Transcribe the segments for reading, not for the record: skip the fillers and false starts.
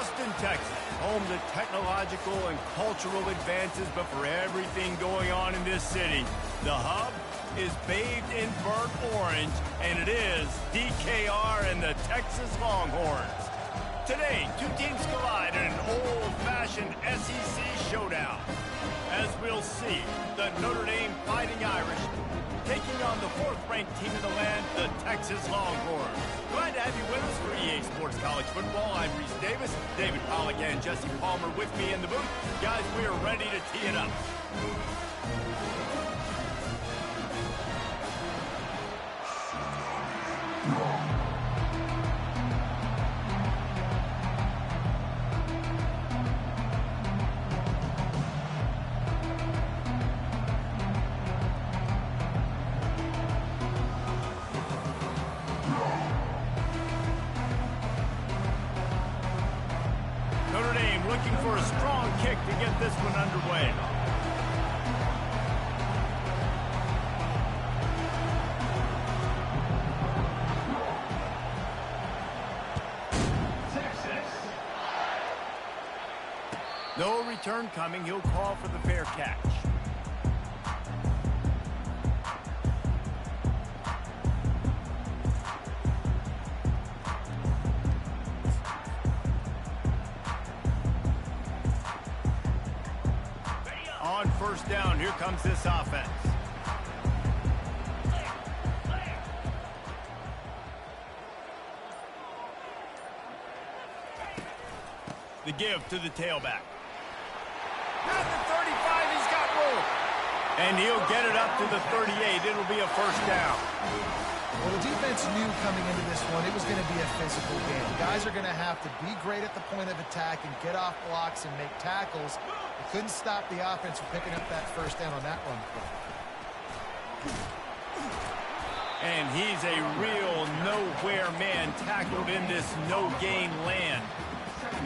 Austin, Texas, home to technological and cultural advances, but for everything going on in this city, the hub is bathed in burnt orange, and it is DKR and the Texas Longhorns. Today, two teams collide in an old-fashioned SEC showdown. As we'll see, the Notre Dame Fighting Irish taking on the fourth-ranked team in the land, the Texas Longhorns. Glad to have you with us for EA Sports College Football. I'm Reese Davis, David Pollack, and Jesse Palmer with me in the booth. Guys, we are ready to tee it up. Looking for a strong kick to get this one underway. No return coming. He'll call for the fair catch. On first down, here comes this offense. The give to the tailback. At the 35, he's got room. And he'll get it up to the 38. It'll be a first down. Well, the defense knew coming into this one it was going to be a physical game. Guys are going to have to be great at the point of attack and get off blocks and make tackles. They couldn't stop the offense from picking up that first down on that run play. And he's a real nowhere man tackled in this no-gain land.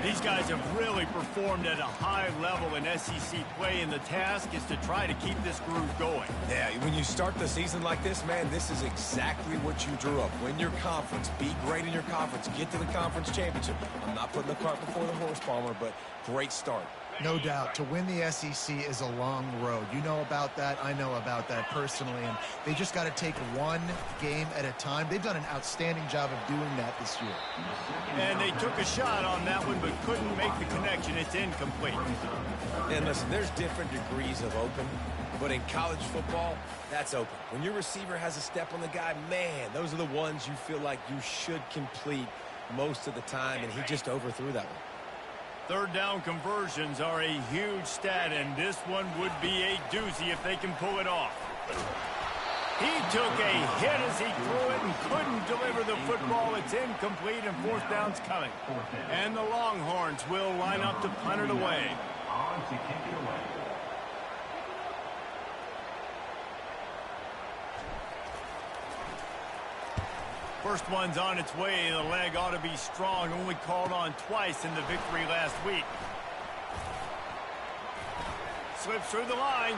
These guys have really performed at a high level in SEC play, and the task is to try to keep this groove going. Yeah, when you start the season like this, man, this is exactly what you drew up. Win your conference, be great in your conference, get to the conference championship. I'm not putting the cart before the horse, Palmer, but great start. No doubt. To win the SEC is a long road. You know about that. I know about that personally. And they just got to take one game at a time. They've done an outstanding job of doing that this year. And they took a shot on that one, but couldn't make the connection. It's incomplete. And listen, there's different degrees of open, but in college football, that's open. When your receiver has a step on the guy, man, those are the ones you feel like you should complete most of the time, and he just overthrew that one. Third down conversions are a huge stat, and this one would be a doozy if they can pull it off. He took a hit as he threw it and couldn't deliver the football. It's incomplete, and fourth down's coming. And the Longhorns will line up to punt it away. First one's on its way. The leg ought to be strong. Only called on twice in the victory last week. Slips through the line.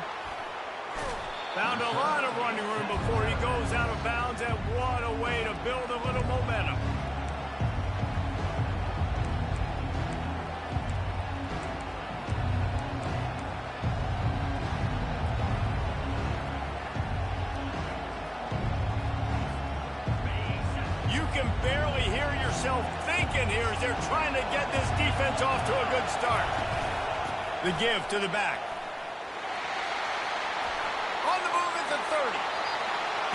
Found a lot of running room before he goes out of bounds, and what a way to build a little momentum. You can barely hear yourself thinking here as they're trying to get this defense off to a good start. The give to the back. On the move at the 30.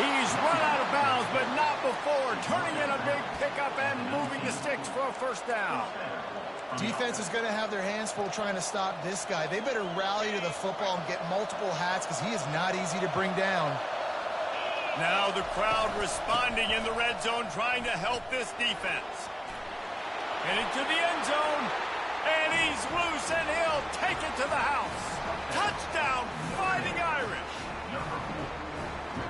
He's run out of bounds, but not before. Turning in a big pickup and moving the sticks for a first down. Defense is going to have their hands full trying to stop this guy. They better rally to the football and get multiple hats because he is not easy to bring down. Now the crowd responding in the red zone, trying to help this defense. Heading to the end zone, and he's loose, and he'll take it to the house. Touchdown, Fighting Irish.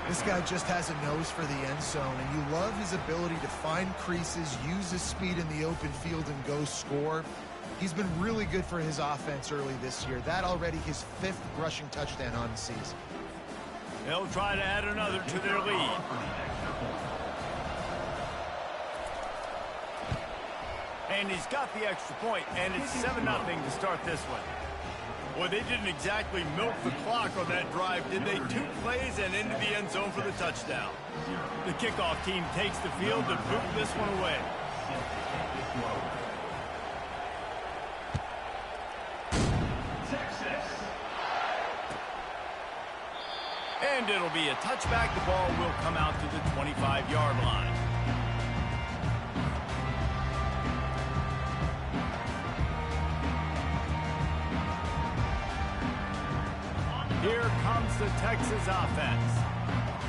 This guy just has a nose for the end zone, and you love his ability to find creases, use his speed in the open field, and go score. He's been really good for his offense early this year. That already his 5th rushing touchdown on the season. They'll try to add another to their lead. And he's got the extra point, and it's 7-0 to start this one. Well, they didn't exactly milk the clock on that drive, did they? 2 plays and into the end zone for the touchdown. The kickoff team takes the field to boot this one away. And it'll be a touchback. The ball will come out to the 25-yard line. Here comes the Texas offense.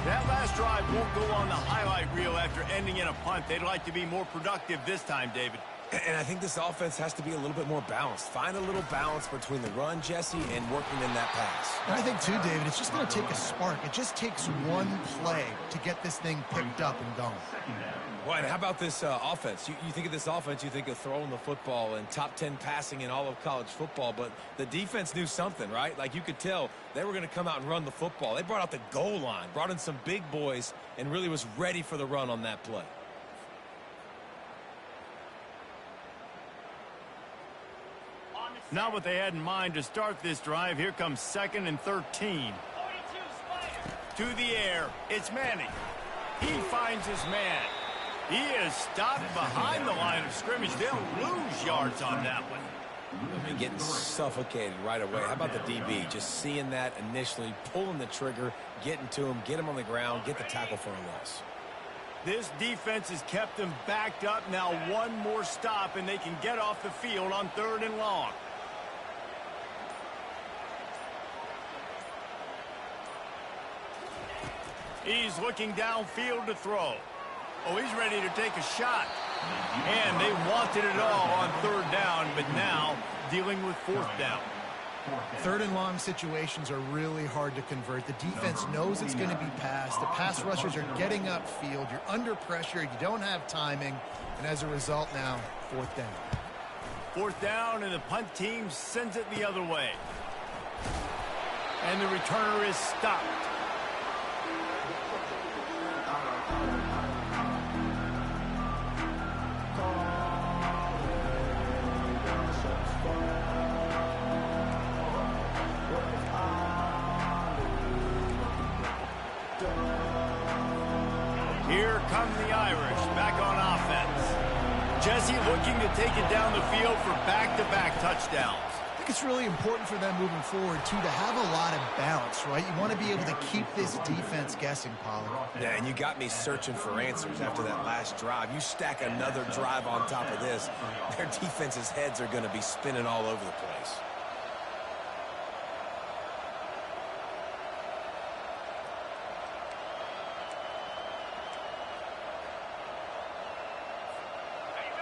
That last drive won't go on the highlight reel after ending in a punt. They'd like to be more productive this time, David. And I think this offense has to be a little bit more balanced. Find a little balance between the run, Jesse, and working in that pass. And I think, too, David, it's just going to take a spark. It just takes one play to get this thing picked up and going. Well, and how about this offense? You think of this offense, you think of throwing the football and top 10 passing in all of college football, but the defense knew something, right? Like you could tell they were going to come out and run the football. They brought out the goal line, brought in some big boys, and really was ready for the run on that play. Not what they had in mind to start this drive. Here comes 2nd and 13. To the air. It's Manning. He finds his man. He is stopped behind the line of scrimmage. They'll lose yards on that one. I mean, getting suffocated right away. How about the DB? Just seeing that initially, pulling the trigger, getting to him, get him on the ground, get the tackle for a loss. This defense has kept them backed up. Now one more stop, and they can get off the field on 3rd and long. He's looking downfield to throw. Oh, he's ready to take a shot. And they wanted it all on 3rd down, but now dealing with 4th down. 3rd and long situations are really hard to convert. The defense knows it's going to be passed. The pass rushers are getting upfield. You're under pressure. You don't have timing. And as a result now, 4th down. 4th down, and the punt team sends it the other way. And the returner is stopped. Here come the Irish back on offense. Jesse looking to take it down the field for back-to-back touchdowns. I think it's really important for them moving forward, too, to have a lot of balance, right? You want to be able to keep this defense guessing, Pollard. Yeah, and you got me searching for answers after that last drive. You stack another drive on top of this, their defense's heads are going to be spinning all over the place.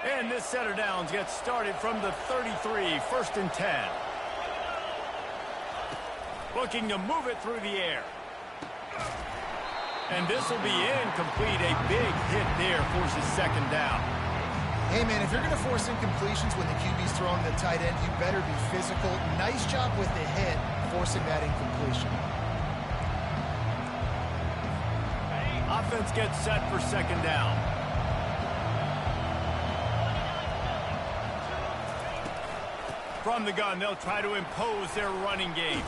And this set of downs gets started from the 33, 1st and 10. Looking to move it through the air. And this will be incomplete. A big hit there forces 2nd down. Hey, man, if you're going to force incompletions when the QB's throwing the tight end, you better be physical. Nice job with the hit, forcing that incompletion. Offense gets set for 2nd down. From the gun, they'll try to impose their running game.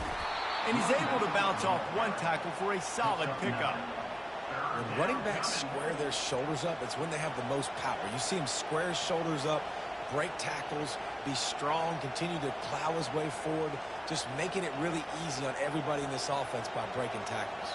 And he's able to bounce off one tackle for a solid pickup. When running backs square their shoulders up, it's when they have the most power. You see him square his shoulders up, break tackles, be strong, continue to plow his way forward, just making it really easy on everybody in this offense by breaking tackles.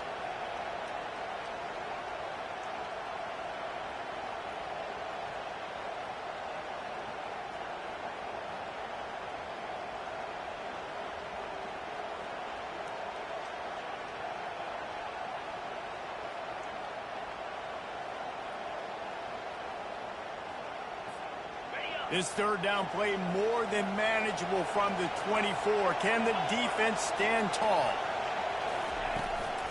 This 3rd down play more than manageable from the 24. Can the defense stand tall?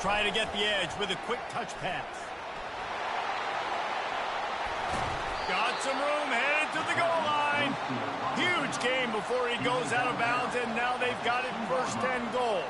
Try to get the edge with a quick touch pass. Got some room, headed to the goal line. Huge game before he goes out of bounds, and now they've got it 1st and goal.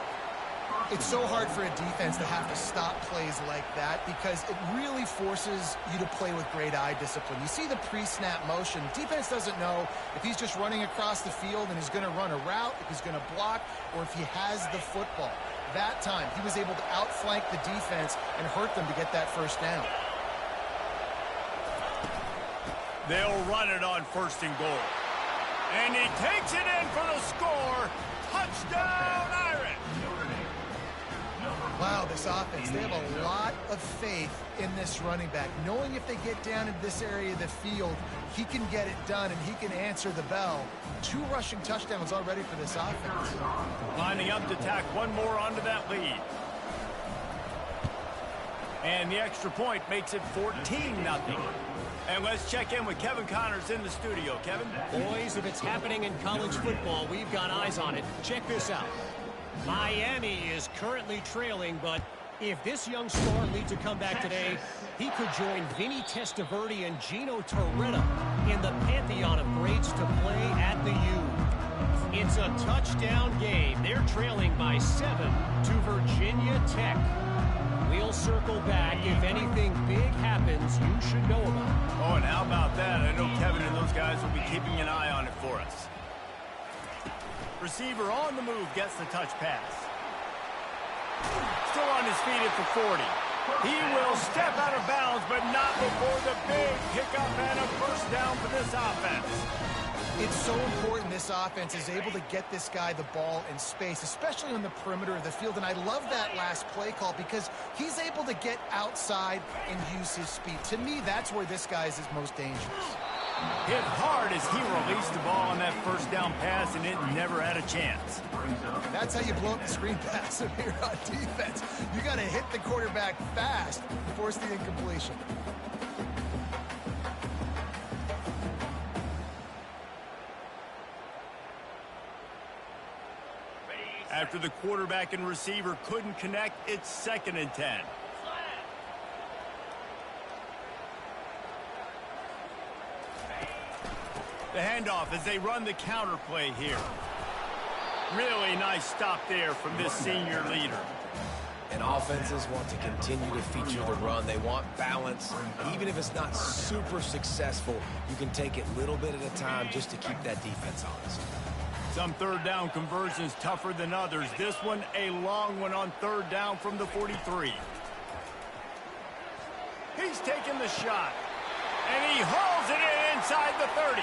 It's so hard for a defense to have to stop plays like that because it really forces you to play with great eye discipline. You see the pre-snap motion. Defense doesn't know if he's just running across the field and he's going to run a route, if he's going to block, or if he has the football. That time, he was able to outflank the defense and hurt them to get that first down. They'll run it on 1st and goal. And he takes it in for the score. Touchdown, Irish! Wow, this offense, they have a lot of faith in this running back. Knowing if they get down in this area of the field, he can get it done and he can answer the bell. 2 rushing touchdowns already for this offense. Lining up to tack one more onto that lead. And the extra point makes it 14-0. And let's check in with Kevin Connors in the studio. Kevin? Boys, if it's happening in college football, we've got eyes on it. Check this out. Miami is currently trailing, but if this young star leads a comeback today, he could join Vinny Testaverde and Gino Torretta in the pantheon of greats to play at the U. It's a touchdown game. They're trailing by 7 to Virginia Tech. We'll circle back if anything big happens you should know about. Oh, and how about that? I know Kevin and those guys will be keeping an eye on it for us. Receiver on the move gets the touch pass. Still on his feet at the 40. He will step out of bounds, but not before the big pickup and a first down for this offense. It's so important this offense is able to get this guy the ball in space, especially on the perimeter of the field. And I love that last play call because he's able to get outside and use his speed. To me, that's where this guy is his most dangerous. Hit hard as he released the ball on that first down pass, and it never had a chance. That's how you blow up the screen pass here on defense. You got to hit the quarterback fast to force the incompletion. After the quarterback and receiver couldn't connect, it's 2nd and 10. The handoff as they run the counter play here. Really nice stop there from this senior leader. And offenses want to continue to feature the run. They want balance. Even if it's not super successful, you can take it little bit at a time just to keep that defense honest. Some 3rd down conversions tougher than others. This one, a long one on 3rd down from the 43. He's taking the shot. And he hauls it in inside the 30.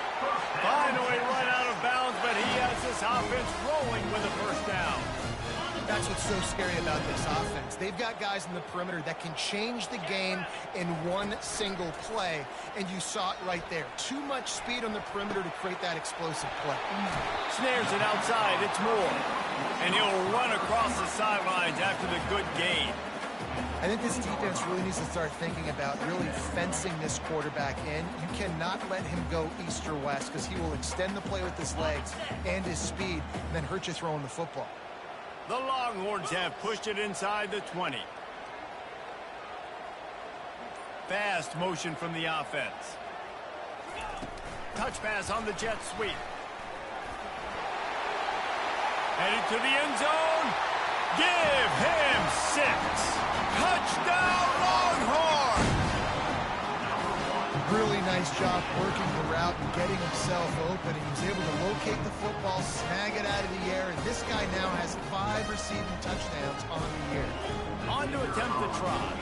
Finally run out of bounds, but he has this offense rolling with a first down. That's what's so scary about this offense. They've got guys in the perimeter that can change the game in one single play, and you saw it right there. Too much speed on the perimeter to create that explosive play. Snares it outside. It's Moore. And he'll run across the sidelines after the good gain. I think this defense really needs to start thinking about really fencing this quarterback in. You cannot let him go east or west because he will extend the play with his legs and his speed and then hurt you throwing the football. The Longhorns have pushed it inside the 20. Fast motion from the offense. Touch pass on the jet sweep. Headed to the end zone. Give him 6. Touchdown, Longhorn! Really nice job working the route and getting himself open. He was able to locate the football, snag it out of the air, and this guy now has 5 receiving touchdowns on the year. On to attempt the try.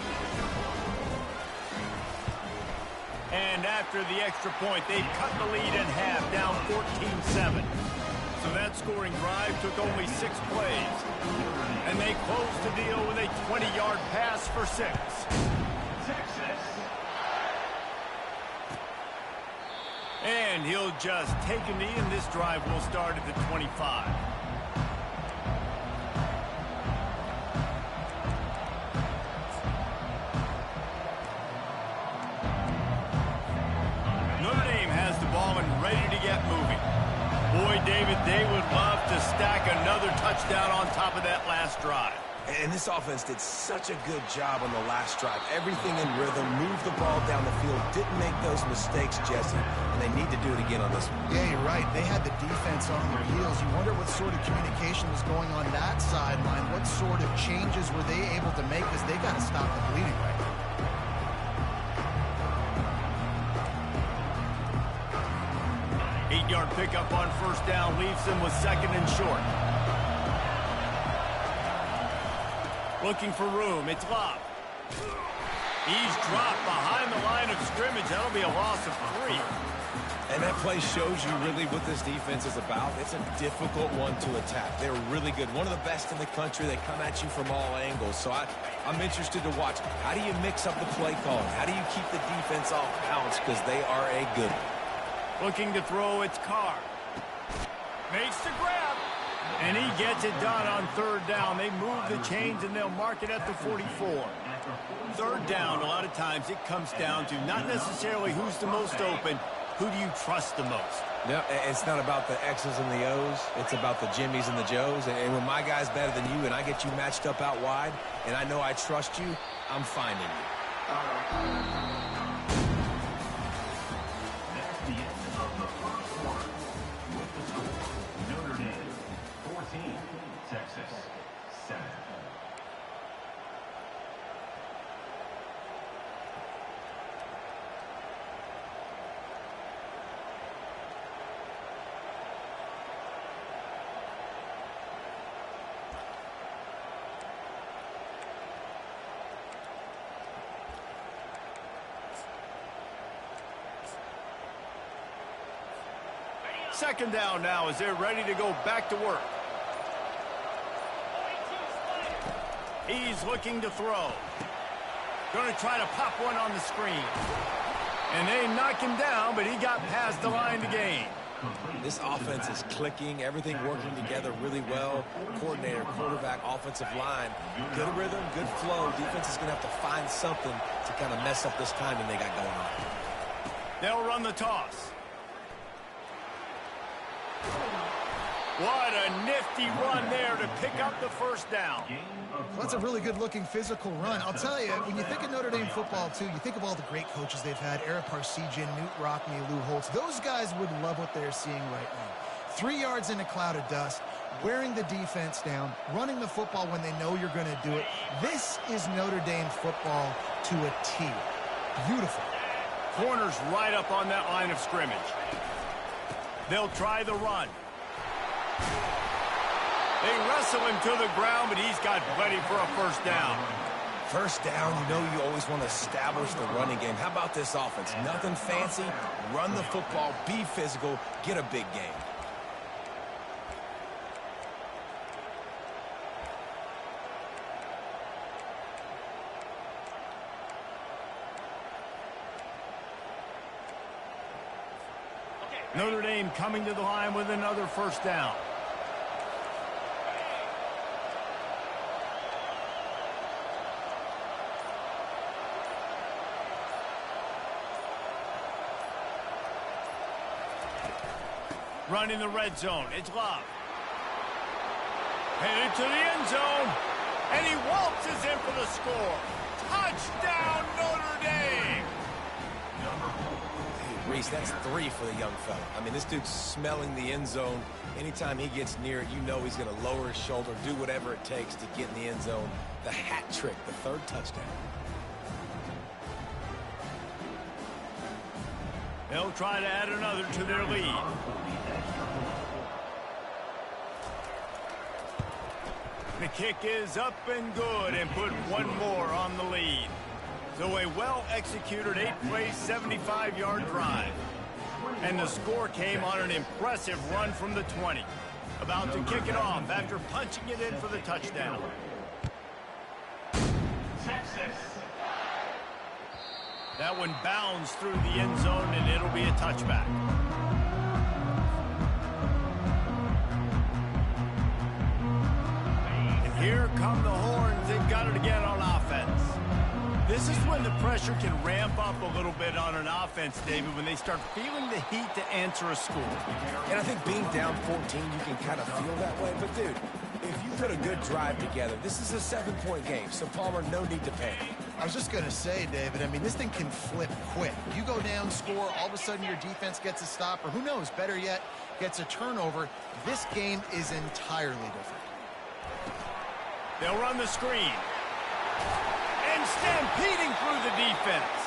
And after the extra point, they've cut the lead in half, down 14-7. So that scoring drive took only 6 plays. And they closed the deal with a 20-yard pass for 6. And he'll just take a knee, and this drive will start at the 25. Notre Dame has the ball and ready to get moving. Boy, David, they would love to stack another touchdown on top of that last drive. And this offense did such a good job on the last drive. Everything in rhythm, moved the ball down the field, didn't make those mistakes, Jesse, and they need to do it again on this one. Yeah, you're right. They had the defense on their heels. You wonder what sort of communication was going on that sideline. What sort of changes were they able to make, because they got to stop the bleeding right now. 8-yard pickup on first down leaves them with 2nd and short. Looking for room. It's Love. He's dropped behind the line of scrimmage. That'll be a loss of 3. And that play shows you really what this defense is about. It's a difficult one to attack. They're really good. One of the best in the country. They come at you from all angles. So I'm interested to watch. How do you mix up the play calling? How do you keep the defense off balance? Because they are a good one. Looking to throw, it's Carr. Makes the grab. And he gets it done on 3rd down. They move the chains, and they'll mark it at the 44. 3rd down, a lot of times it comes down to not necessarily who's the most open, who do you trust the most? Yeah, it's not about the X's and the O's. It's about the Jimmies and the Joes. And when my guy's better than you and I get you matched up out wide, and I know I trust you, I'm finding you. Second down now as they're ready to go back to work. He's looking to throw. Going to try to pop one on the screen. And they knock him down, but he got past the line to gain. This offense is clicking, everything working together really well. Coordinator, quarterback, offensive line. Good rhythm, good flow. Defense is going to have to find something to kind of mess up this timing they got going on. They'll run the toss. What a nifty run there to pick up the first down. Well, that's a really good-looking physical run. I'll tell you, when you think of Notre Dame football, too, you think of all the great coaches they've had, Eric Parsegian, Newt Rockne, Lou Holtz. Those guys would love what they're seeing right now. 3 yards in a cloud of dust, wearing the defense down, running the football when they know you're going to do it. This is Notre Dame football to a T. Beautiful. Corners right up on that line of scrimmage. They'll try the run. They wrestle him to the ground, but he's got plenty for a first down. First down, you know you always want to establish the running game. How about this offense? Nothing fancy. Run the football, be physical, get a big game. Notre Dame coming to the line with another first down. Running the red zone. It's Love. Headed to the end zone. And he waltzes in for the score. Touchdown, Notre Dame. Hey, Reese, that's 3 for the young fella. I mean, this dude's smelling the end zone. Anytime he gets near it, you know he's going to lower his shoulder, do whatever it takes to get in the end zone. The hat trick, the 3rd touchdown. They'll try to add another to their lead. The kick is up and good and put one more on the lead. So a well-executed 8-play, 75-yard drive. And the score came on an impressive run from the 20. About to kick it off after punching it in for the touchdown. Texas. That one bounds through the end zone, and it'll be a touchback. And here come the horns. They've got it again on offense. This is when the pressure can ramp up a little bit on an offense, David, when they start feeling the heat to answer a score. And I think being down 14, you can kind of feel that way. But, dude, if you put a good drive together, this is a 7-point game. So, Palmer, no need to panic. I was just going to say, David, I mean, this thing can flip quick. You go down, score, all of a sudden your defense gets a stop, or who knows, better yet, gets a turnover. This game is entirely different. They'll run the screen. And stampeding through the defense.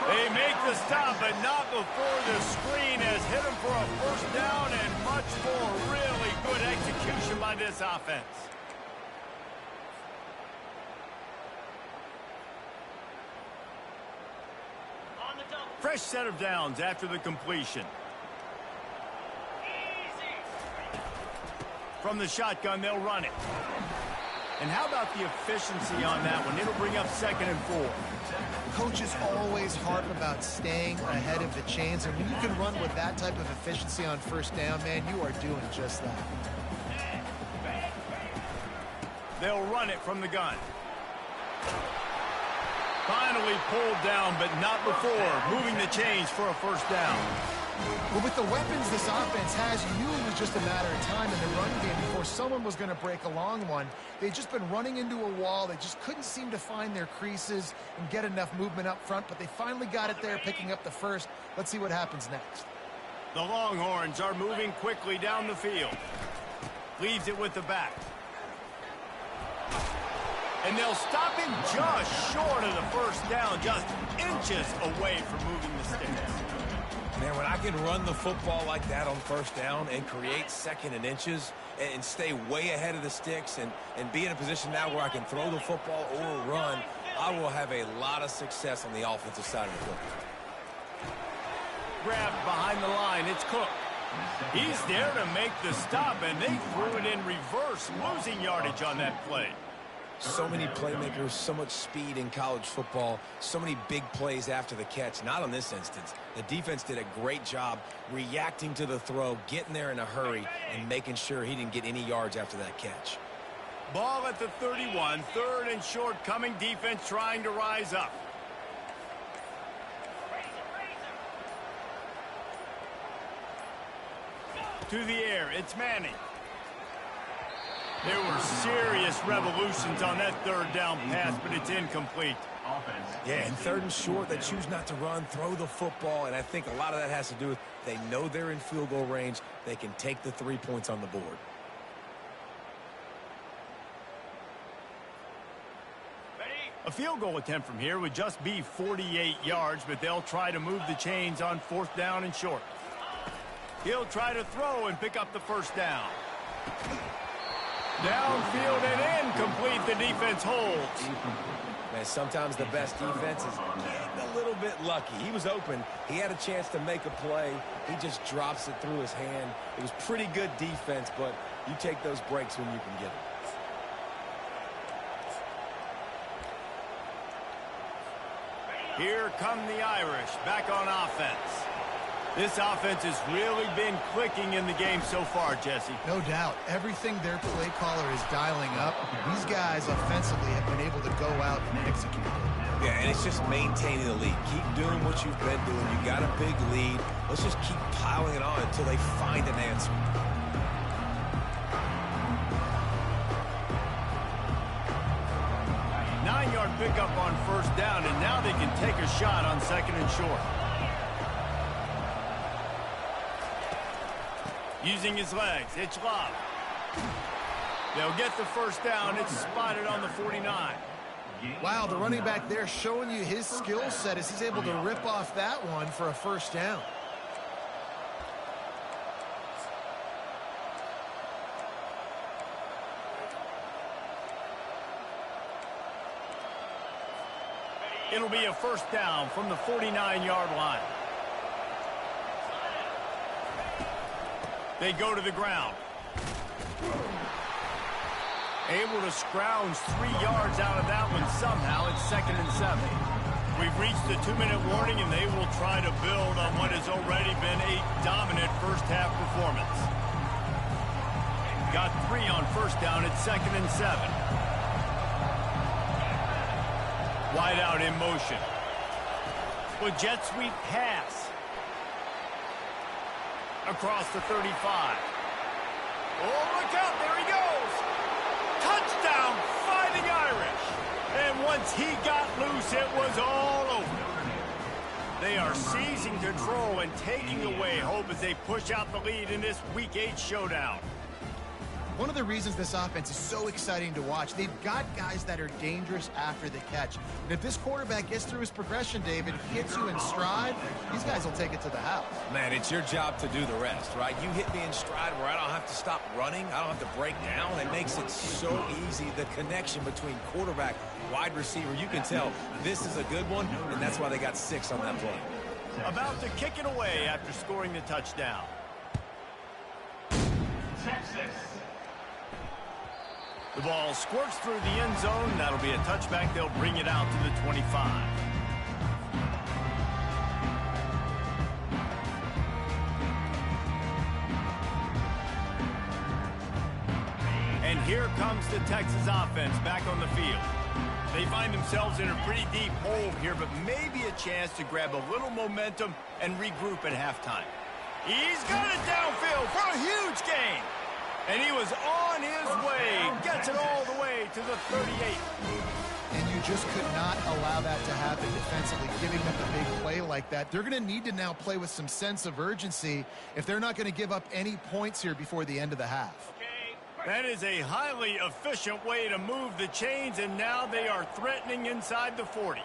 They make the stop, but not before the screen has hit them for a first down and much more. Really good execution by this offense. Fresh set of downs after the completion. From the shotgun, they'll run it. And how about the efficiency on that one? It'll bring up 2nd and 4. Coaches always harp about staying ahead of the chains, and when you can run with that type of efficiency on first down, man, you are doing just that. They'll run it from the gun. Finally pulled down, but not before moving the chains for a first down. Well, with the weapons this offense has, you knew it was just a matter of time in the run game before someone was going to break a long one. They'd just been running into a wall. They just couldn't seem to find their creases and get enough movement up front, but they finally got it there, picking up the first. Let's see what happens next. The Longhorns are moving quickly down the field. Leaves it with the back. And they'll stop him just short of the first down, just inches away from moving the sticks. Man, when I can run the football like that on first down and create 2nd and inches and stay way ahead of the sticks and be in a position now where I can throw the football or run, I will have a lot of success on the offensive side of the football. Grabbed behind the line, it's Cook. He's there to make the stop, and they threw it in reverse, losing yardage on that play. So many playmakers, so much speed in college football, so many big plays after the catch. Not on this instance. The defense did a great job reacting to the throw, getting there in a hurry, and making sure he didn't get any yards after that catch. Ball at the 31, 3rd and short, coming defense trying to rise up. To the air, it's Manning. There were serious revolutions on that 3rd down pass, but it's incomplete. Yeah, and 3rd and short, they choose not to run, throw the football, and I think a lot of that has to do with they know they're in field goal range. They can take the 3 points on the board. A field goal attempt from here would just be 48 yards, but they'll try to move the chains on 4th down and short. He'll try to throw and pick up the first down. Downfield and incomplete. The defense holds. Man, sometimes the best defense is getting a little bit lucky. He was open. He had a chance to make a play. He just drops it through his hand. It was pretty good defense, but you take those breaks when you can get them. Here come the Irish back on offense. This offense has really been clicking in the game so far, Jesse. No doubt. Everything their play caller is dialing up, these guys offensively have been able to go out and execute it. Yeah, and it's just maintaining the lead. Keep doing what you've been doing. You got a big lead. Let's just keep piling it on until they find an answer. Nine-yard pickup on first down, and now they can take a shot on 2nd and short. Using his legs, it's Love. They'll get the first down. It's spotted on the 49. Wow, the running back there showing you his skill set as he's able to rip off that one for a first down. It'll be a first down from the 49-yard line. They go to the ground. Able to scrounge 3 yards out of that one somehow. It's 2nd and 7. We've reached the 2-minute warning, and they will try to build on what has already been a dominant first-half performance. Got 3 on first down. It's 2nd and 7. Wide out in motion. With jet sweep pass. Across the 35. Oh, look out. There he goes. Touchdown, Fighting Irish. And once he got loose, it was all over. They are seizing control and taking away hope as they push out the lead in this Week 8 showdown. One of the reasons this offense is so exciting to watch, they've got guys that are dangerous after the catch. And if this quarterback gets through his progression, David, hits you in stride, these guys will take it to the house. Man, it's your job to do the rest, right? You hit me in stride where I don't have to stop running. I don't have to break down. It makes it so easy. The connection between quarterback, wide receiver, you can tell this is a good one, and that's why they got 6 on that play. About to kick it away after scoring the touchdown. Texas. The ball squirts through the end zone. That'll be a touchback. They'll bring it out to the 25. And here comes the Texas offense back on the field. They find themselves in a pretty deep hole here, but maybe a chance to grab a little momentum and regroup at halftime. He's got it downfield for a huge gain. And he was on his way. Gets it all the way to the 38. And you just could not allow that to happen defensively, giving up a big play like that. They're going to need to now play with some sense of urgency if they're not going to give up any points here before the end of the half. That is a highly efficient way to move the chains, and now they are threatening inside the 40.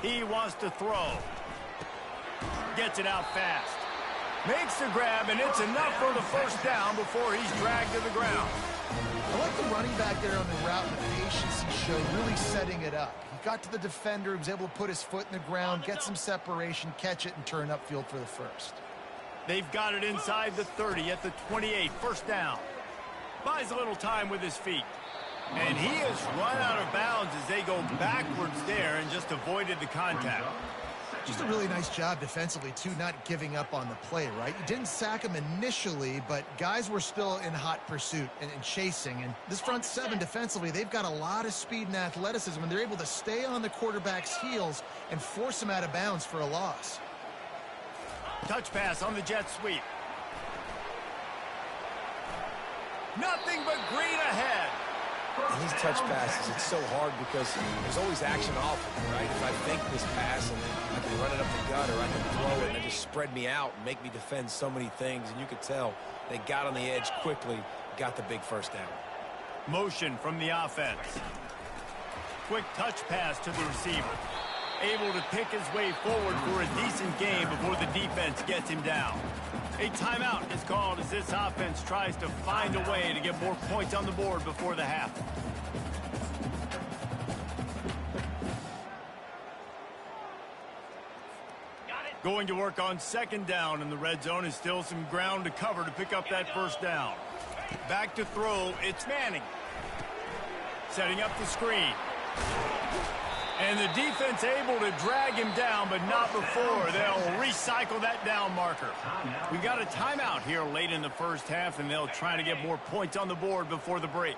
He wants to throw. Gets it out fast. Makes the grab, and it's enough for the first down before he's dragged to the ground. I like the running back there on the route and the patience he showed, really setting it up. He got to the defender, was able to put his foot in the ground, get some separation, catch it, and turn upfield for the first. They've got it inside the 30 at the 28, first down. Buys a little time with his feet. And he has run out of bounds as they go backwards there and just avoided the contact. Just a really nice job defensively, too, not giving up on the play, right? You didn't sack him initially, but guys were still in hot pursuit and chasing. And this front seven defensively, they've got a lot of speed and athleticism, and they're able to stay on the quarterback's heels and force him out of bounds for a loss. Touch pass on the jet sweep. Nothing but green ahead. And these touch passes, it's so hard because there's always action off of it, right? If I think this pass and then I can run it up the gut or I can throw it and it just spread me out and make me defend so many things. And you could tell they got on the edge quickly, got the big first down. Motion from the offense. Quick touch pass to the receiver. Able to pick his way forward for a decent game before the defense gets him down. A timeout is called as this offense tries to find a way to get more points on the board before the half. Going to work on second down in the red zone is still some ground to cover to pick up that first down. Back to throw, it's Manning. Setting up the screen. And the defense able to drag him down, but not before they'll recycle that down marker. We got a timeout here late in the first half, and they'll try to get more points on the board before the break.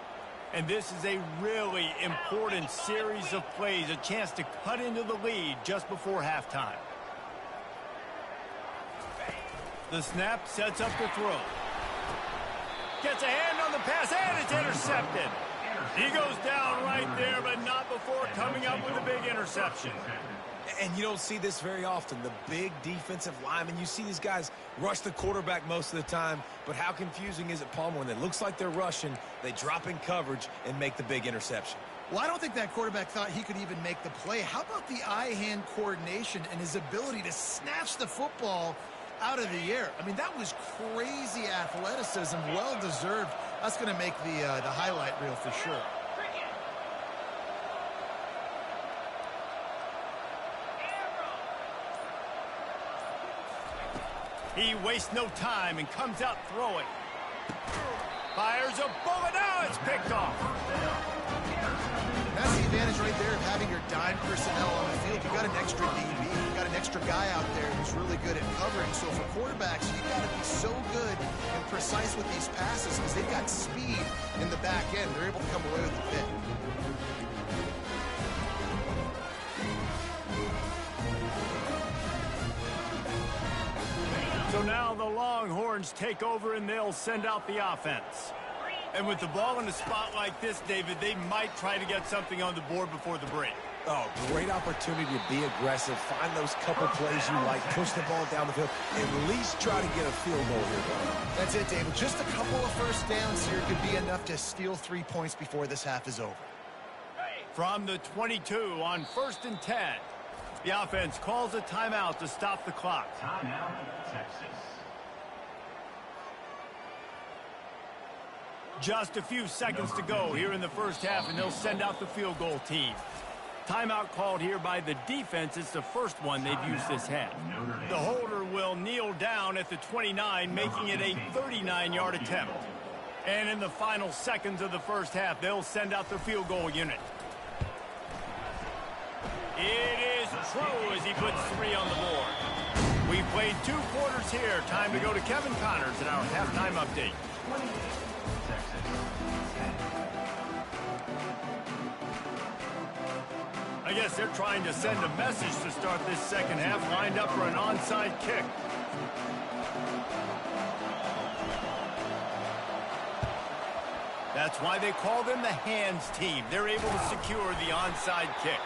And this is a really important series of plays, a chance to cut into the lead just before halftime. The snap sets up the throw. Gets a hand on the pass, and it's intercepted. He goes down right there, but not before coming up with a big interception. And you don't see this very often. The big defensive linemen, you see these guys rush the quarterback most of the time, but how confusing is it, Palmer, when it looks like they're rushing, they drop in coverage and make the big interception? Well, I don't think that quarterback thought he could even make the play. How about the eye-hand coordination and his ability to snatch the football out of the air? I mean, that was crazy athleticism, well-deserved. That's going to make the highlight reel for sure. He wastes no time and comes out throwing. Fires a bullet. Now it's picked off. That's the advantage right there of having your dime personnel on the field. You got an extra DB. You got an extra guy out there who's really good at covering. So for quarterbacks, you got to be so good and precise with these passes because they've got speed in the back end. They're able to come away with the pick. So now the Longhorns take over and they'll send out the offense. And with the ball in a spot like this, David, they might try to get something on the board before the break. Oh, great opportunity to be aggressive, find those couple plays you like, push the ball down the field, at least try to get a field goal here. That's it, David. Just a couple of first downs here could be enough to steal 3 points before this half is over. From the 22 on 1st and 10, the offense calls a timeout to stop the clock. Timeout, Texas. Just a few seconds to go here in the first half, and they'll send out the field goal team. Timeout called here by the defense. It's the first one they've used this half. The holder will kneel down at the 29, making it a 39-yard attempt. And in the final seconds of the first half, they'll send out the field goal unit. It is true as he puts 3 on the board. We've played 2 quarters here. Time to go to Kevin Connors in our halftime update. I guess they're trying to send a message to start this second half, lined up for an onside kick. That's why they call them the hands team. They're able to secure the onside kick.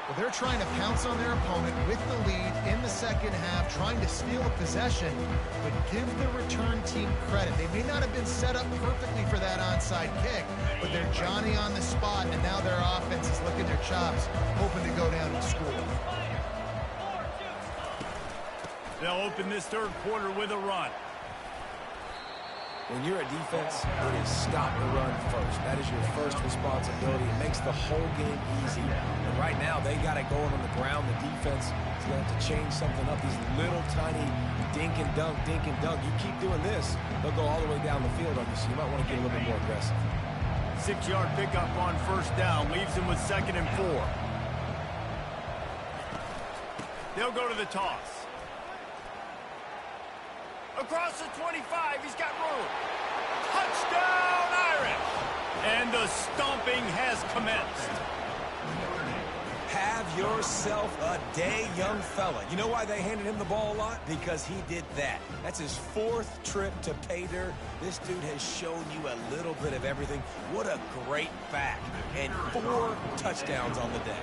Well, they're trying to pounce on their opponent with the lead in the second half, trying to steal a possession, but give the return team credit. They may not have been set up perfectly for that onside kick, but they're Johnny on the spot, and now their offense is licking their chops, hoping to go down and score. They'll open this third quarter with a run. When you're a defense, it is stop the run first. That is your first responsibility. It makes the whole game easy. And right now, they got it going on the ground. The defense is going to have to change something up. These little tiny dink and dunk, dink and dunk. You keep doing this, they'll go all the way down the field on you, so you might want to get a little bit more aggressive. 6-yard pickup on first down leaves them with 2nd and 4. They'll go to the toss. Across the 25, he's got room. Touchdown, Irish! And the stomping has commenced. Have yourself a day, young fella. You know why they handed him the ball a lot? Because he did that. That's his 4th trip to pay dirt. This dude has shown you a little bit of everything. What a great back. And 4 touchdowns on the day.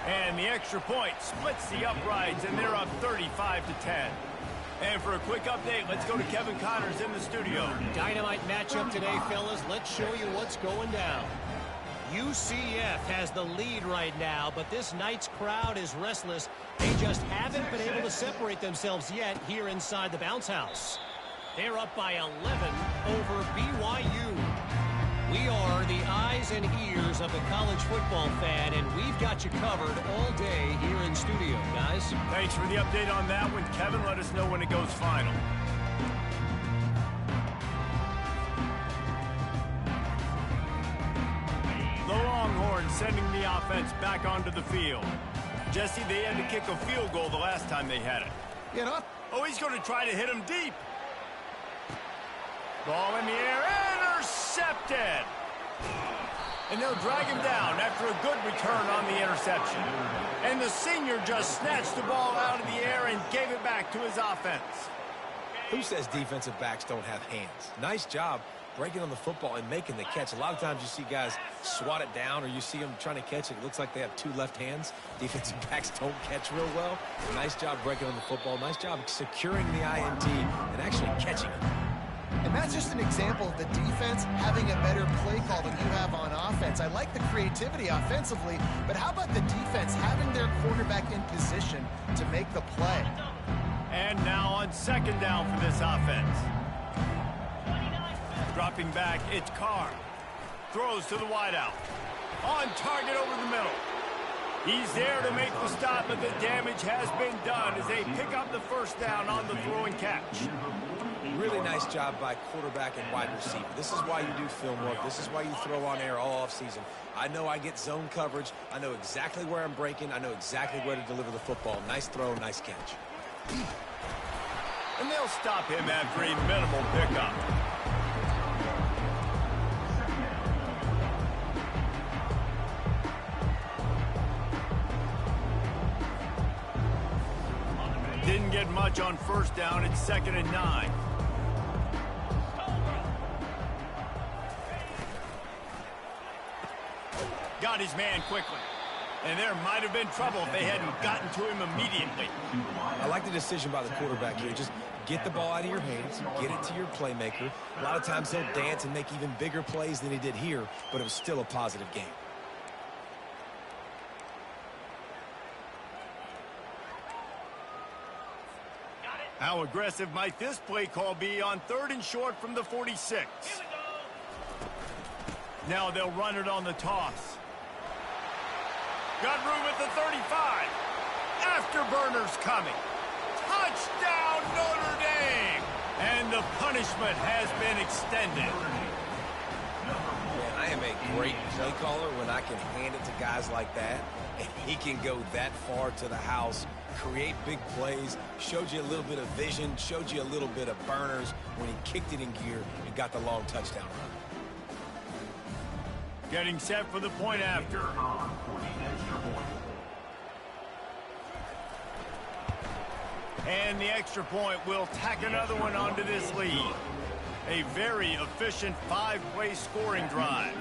And the extra point splits the uprights, and they're up 35-10. And for a quick update, let's go to Kevin Connors in the studio. Dynamite matchup today, fellas. Let's show you what's going down. UCF has the lead right now, but this night's crowd is restless. They just haven't been able to separate themselves yet here inside the bounce house. They're up by 11 over BYU. We are the eyes and ears of the college football fan, and we've got you covered all day here in studio, guys. Thanks for the update on that one, Kevin. Let us know when it goes final. The Longhorns sending the offense back onto the field. Jesse, they had to kick a field goal the last time they had it. Get up. Oh, he's going to try to hit him deep. Ball in the air, intercepted. And they'll drag him down after a good return on the interception. And the senior just snatched the ball out of the air and gave it back to his offense. Who says defensive backs don't have hands? Nice job breaking on the football and making the catch. A lot of times you see guys swat it down, or you see them trying to catch it. It looks like they have 2 left hands. Defensive backs don't catch real well. Nice job breaking on the football. Nice job securing the INT and actually catching it. And that's just an example of the defense having a better play call than you have on offense. I like the creativity offensively, but how about the defense having their quarterback in position to make the play? And now on 2nd down for this offense. Dropping back, it's Carr. Throws to the wideout. On target over the middle. He's there to make the stop, but the damage has been done as they pick up the first down on the throw and catch. Really nice job by quarterback and wide receiver. This is why you do film work. This is why you throw on air all offseason. I know I get zone coverage. I know exactly where I'm breaking. I know exactly where to deliver the football. Nice throw, nice catch. And they'll stop him after a minimal pickup. much on first down. It's 2nd and 9. Got his man quickly. And there might have been trouble if they hadn't gotten to him immediately. I like the decision by the quarterback here. Just get the ball out of your hands, get it to your playmaker. A lot of times he'll dance and make even bigger plays than he did here, but it was still a positive game. How aggressive might this play call be on 3rd and short from the 46? Now they'll run it on the toss. Got room at the 35. Afterburners coming. Touchdown, Notre Dame! And the punishment has been extended. Man, I am a great play caller when I can hand it to guys like that, and he can go that far to the house, create big plays, showed you a little bit of vision, showed you a little bit of burners when he kicked it in gear and got the long touchdown run. Getting set for the point after. And the extra point will tack another one onto this lead. A very efficient 5-play scoring drive.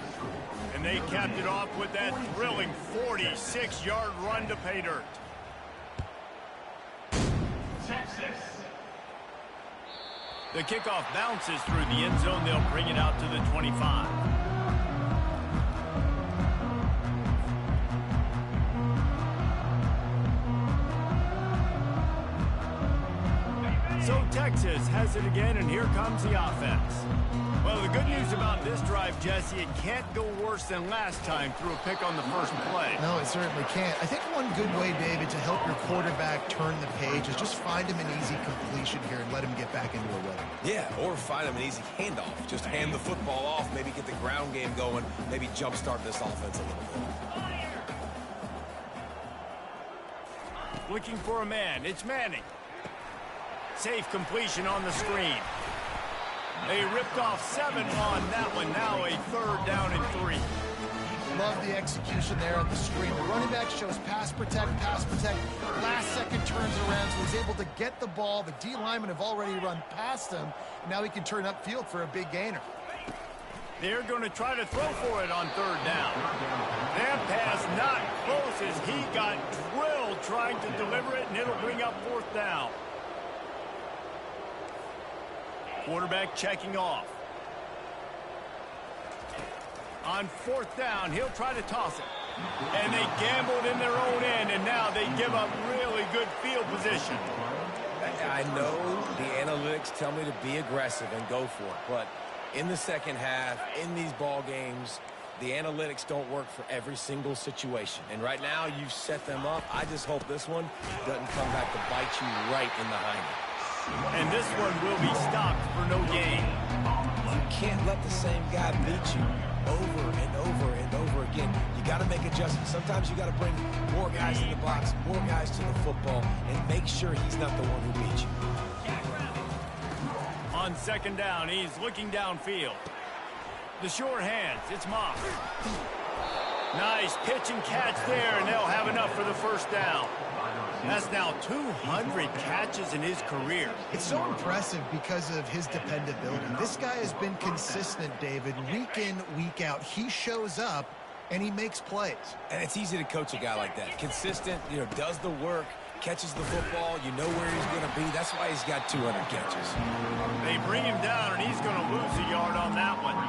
And they capped it off with that thrilling 46-yard run to pay dirt. The kickoff bounces through the end zone. They'll bring it out to the 25. So Texas has it again, and here comes the offense. Well, the good news about this drive, Jesse, it can't go worse than last time through a pick on the first play. No, it certainly can't. I think one good way, David, to help your quarterback turn the page is just find him an easy completion here and let him get back into a rhythm. Yeah, or find him an easy handoff. Just hand the football off, maybe get the ground game going, maybe jumpstart this offense a little bit. Looking for a man. It's Manning. Safe completion on the screen. They ripped off 7 on that one. Now a 3rd down and 3. Love the execution there on the screen. The running back shows pass protect. Last second turns around, so he's able to get the ball. The D linemen have already run past him. Now he can turn upfield for a big gainer. They're going to try to throw for it on 3rd down. That pass not close as he got drilled trying to deliver it, and it'll bring up 4th down. Quarterback checking off. On 4th down, he'll try to toss it. And they gambled in their own end, and now they give up really good field position. I know the analytics tell me to be aggressive and go for it, but in the second half, in these ball games, the analytics don't work for every single situation. And right now, you've set them up. I just hope this one doesn't come back to bite you right in the hind. And this one will be stopped for no gain. You can't let the same guy beat you over and over and over again. You got to make adjustments. Sometimes you got to bring more guys in the box, more guys to the football, and make sure he's not the one who beat you. On 2nd down, he's looking downfield. The sure hands, it's Moss. Nice pitch and catch there, and they'll have enough for the 1st down. That's now 200 catches in his career. It's so impressive because of his dependability. This guy has been consistent, David, week in, week out. He shows up, and he makes plays. And it's easy to coach a guy like that. Consistent, does the work, catches the football, you know where he's going to be. That's why he's got 200 catches. They bring him down, and he's going to lose a yard on that one.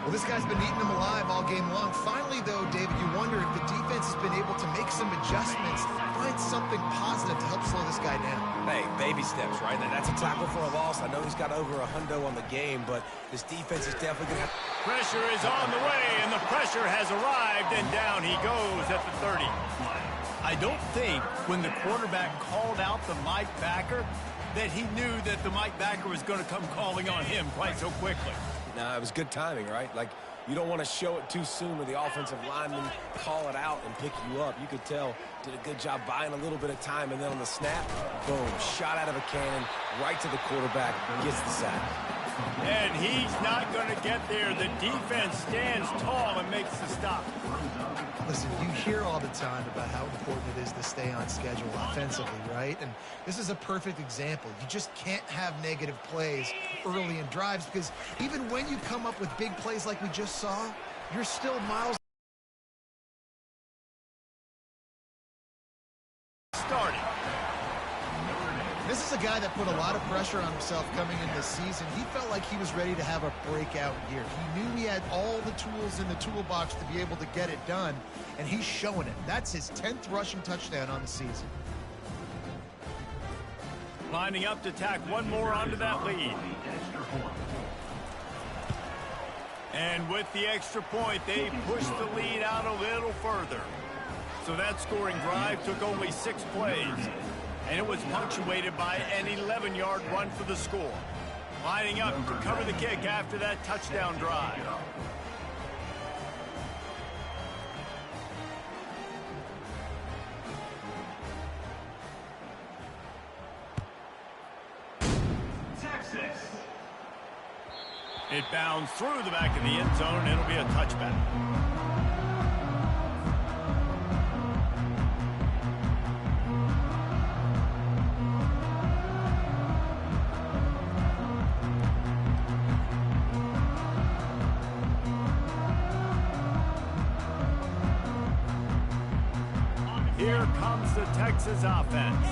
Well, this guy's been eating them alive all game long. Finally, though, David, you wonder if the defense has been able to make some adjustments, find something positive to help slow this guy down. Hey, baby steps, right? And that's a tackle for a loss. I know he's got over $100 on the game, but this defense is definitely going to have... Pressure is on the way, and the pressure has arrived, and down he goes at the 30. I don't think when the quarterback called out the Mike backer that he knew that the Mike backer was going to come calling on him quite so quickly. No, it was good timing, right? Like, you don't want to show it too soon where the offensive lineman call it out and pick you up. You could tell, did a good job buying a little bit of time, and then on the snap, boom, shot out of a cannon, right to the quarterback, gets the sack. And he's not going to get there. The defense stands tall and makes the stop. Listen, you hear all the time about how important it is to stay on schedule offensively, right? And this is a perfect example. You just can't have negative plays early in drives because even when you come up with big plays like we just saw, you're still miles starting. This is a guy that put a lot of pressure on himself coming in this season. He felt like he was ready to have a breakout year. He knew he had all the tools in the toolbox to be able to get it done, and he's showing it. That's his 10th rushing touchdown on the season. Lining up to tack one more onto that lead. And with the extra point, they pushed the lead out a little further. So that scoring drive took only 6 plays. And it was punctuated by an 11-yard run for the score. Lining up to cover the kick after that touchdown drive. Texas. It bounds through the back of the end zone, and it'll be a touchback. Here comes the Texas offense.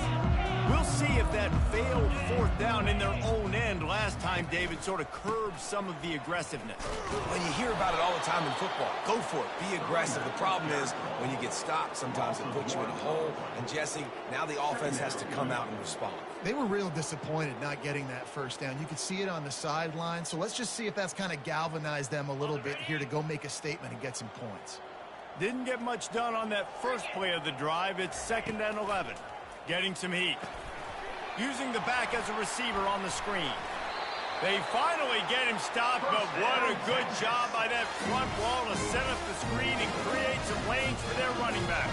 We'll see if that failed 4th down in their own end last time, David, sort of curbed some of the aggressiveness. Well, you hear about it all the time in football. Go for it. Be aggressive. The problem is when you get stopped, sometimes it puts you in a hole. And, Jesse, now the offense has to come out and respond. They were real disappointed not getting that first down. You could see it on the sideline. So let's just see if that's kind of galvanized them a little bit here to go make a statement and get some points. Didn't get much done on that first play of the drive. It's 2nd and 11. Getting some heat. Using the back as a receiver on the screen. They finally get him stopped, but what a good job by that front wall to set up the screen and create some lanes for their running back.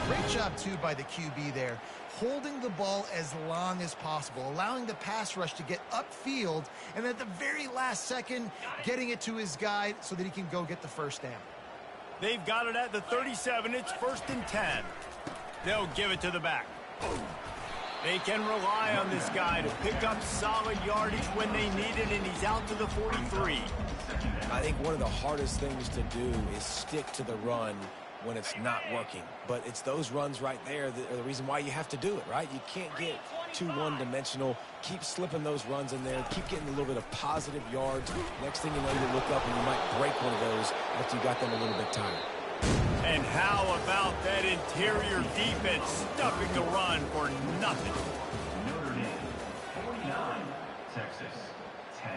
Great job, too, by the QB there. Holding the ball as long as possible, allowing the pass rush to get upfield, and at the very last second, getting it to his guy so that he can go get the first down. They've got it at the 37. It's 1st and 10. They'll give it to the back. They can rely on this guy to pick up solid yardage when they need it, and he's out to the 43. I think one of the hardest things to do is stick to the run when it's not working. But it's those runs right there that are the reason why you have to do it, right? You can't get too one-dimensional. Keep slipping those runs in there. Keep getting a little bit of positive yards. Next thing you know, you look up and you might break one of those after you got them a little bit tired. And how about that interior defense stuffing the run for nothing? Notre Dame, 49. Texas, 10.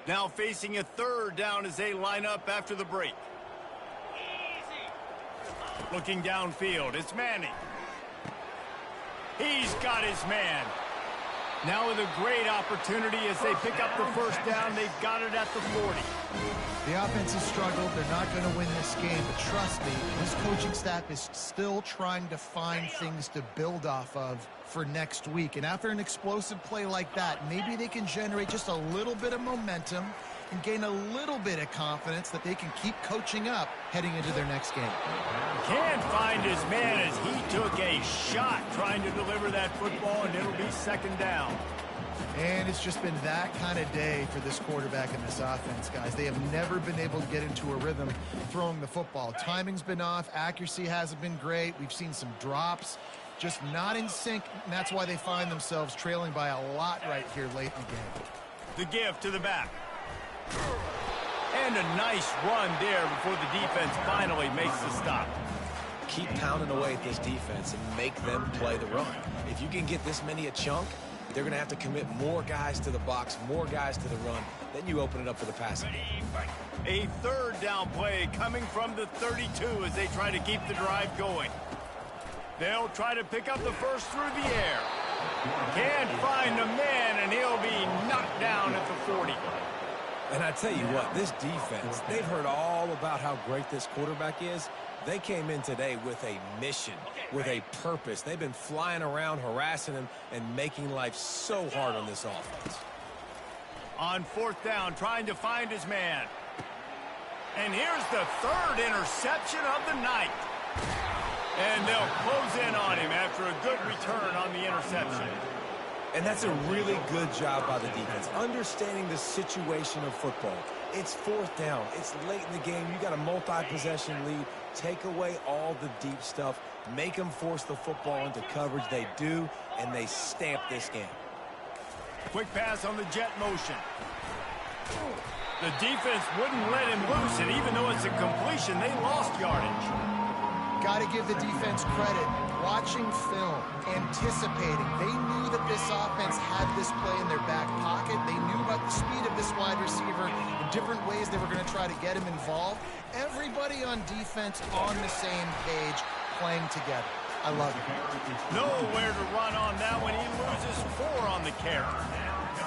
Now facing a 3rd down as they line up after the break. Looking downfield, it's Manning. He's got his man. Now with a great opportunity as they pick up the first down, they've got it at the 40. The offense has struggled. They're not going to win this game, but trust me, this coaching staff is still trying to find things to build off of for next week. And after an explosive play like that, maybe they can generate just a little bit of momentum and gain a little bit of confidence that they can keep coaching up heading into their next game. Can't find his man as he took a shot trying to deliver that football, and it'll be 2nd down. And it's just been that kind of day for this quarterback and this offense, guys. They have never been able to get into a rhythm throwing the football. Timing's been off. Accuracy hasn't been great. We've seen some drops. Just not in sync, and that's why they find themselves trailing by a lot right here late in the game. The give to the back. And a nice run there before the defense finally makes the stop. Keep pounding away at this defense and make them play the run. If you can get this many a chunk, they're going to have to commit more guys to the box, more guys to the run. Then you open it up for the passing game. A 3rd down play coming from the 32 as they try to keep the drive going. They'll try to pick up the first through the air. Can't find a man, and he'll be knocked down at the 40. And I tell you what, this defense, they've heard all about how great this quarterback is. They came in today with a mission, with a purpose. They've been flying around, harassing him, and making life so hard on this offense. On fourth down, trying to find his man. And here's the third interception of the night. And they'll close in on him after a good return on the interception. And that's a really good job by the defense, understanding the situation of football. It's fourth down. It's late in the game. You got a multi-possession lead. Take away all the deep stuff. Make them force the football into coverage. They do, and they stamp this game. Quick pass on the jet motion. The defense wouldn't let him loose, and even though it's a completion, they lost yardage. Got to give the defense credit. Watching film, anticipating. They knew that this offense had this play in their back pocket. They knew about the speed of this wide receiver, the different ways they were going to try to get him involved. Everybody on defense on the same page, playing together. I love it. Nowhere to run on that when he loses 4 on the carry.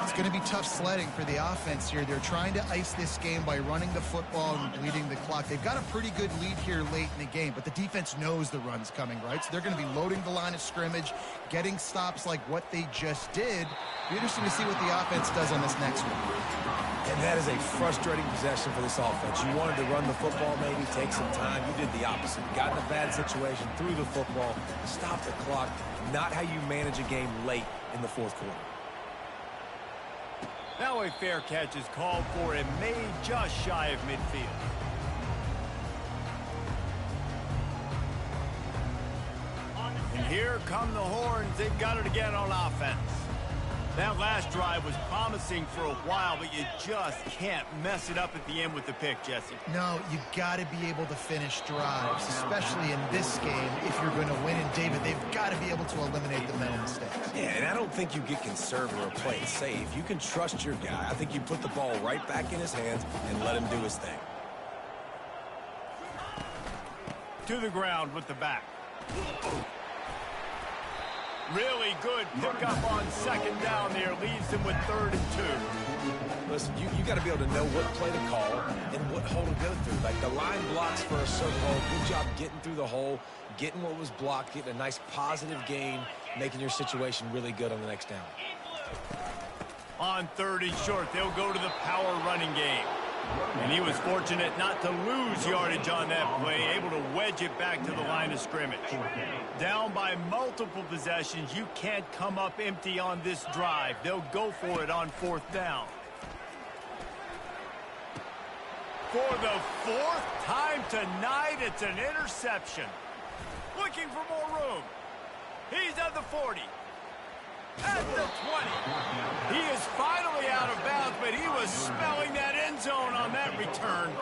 It's going to be tough sledding for the offense here. They're trying to ice this game by running the football and bleeding the clock. They've got a pretty good lead here late in the game, but the defense knows the run's coming, right? So they're going to be loading the line of scrimmage, getting stops like what they just did. Be interesting to see what the offense does on this next one. And that is a frustrating possession for this offense. You wanted to run the football, maybe take some time. You did the opposite. You got in a bad situation, threw the football, stopped the clock. Not how you manage a game late in the fourth quarter. Now a fair catch is called for and made just shy of midfield. And here come the horns. They've got it again on offense. That last drive was promising for a while, but you just can't mess it up at the end with the pick, Jesse. No, you got to be able to finish drives, especially in this game if you're going to win. And David, they've got to be able to eliminate the mental mistakes. Yeah, and I don't think you get conservative or play it safe. You can trust your guy. I think you put the ball right back in his hands and let him do his thing. To the ground with the back. Really good pickup on second down there. Leaves them with 3rd and 2. Listen, you got to be able to know what play to call and what hole to go through. Like the line blocks for a certain hole. Good job getting through the hole, getting what was blocked, getting a nice positive gain, making your situation really good on the next down. On 3rd and short, they'll go to the power running game. And he was fortunate not to lose yardage on that play, able to wedge it back to the line of scrimmage. Down by multiple possessions, you can't come up empty on this drive. They'll go for it on 4th down. For the 4th time tonight, it's an interception. Looking for more room. He's at the 40. At the 20. He is finally out of bounds, but he was smelling that end zone on that return.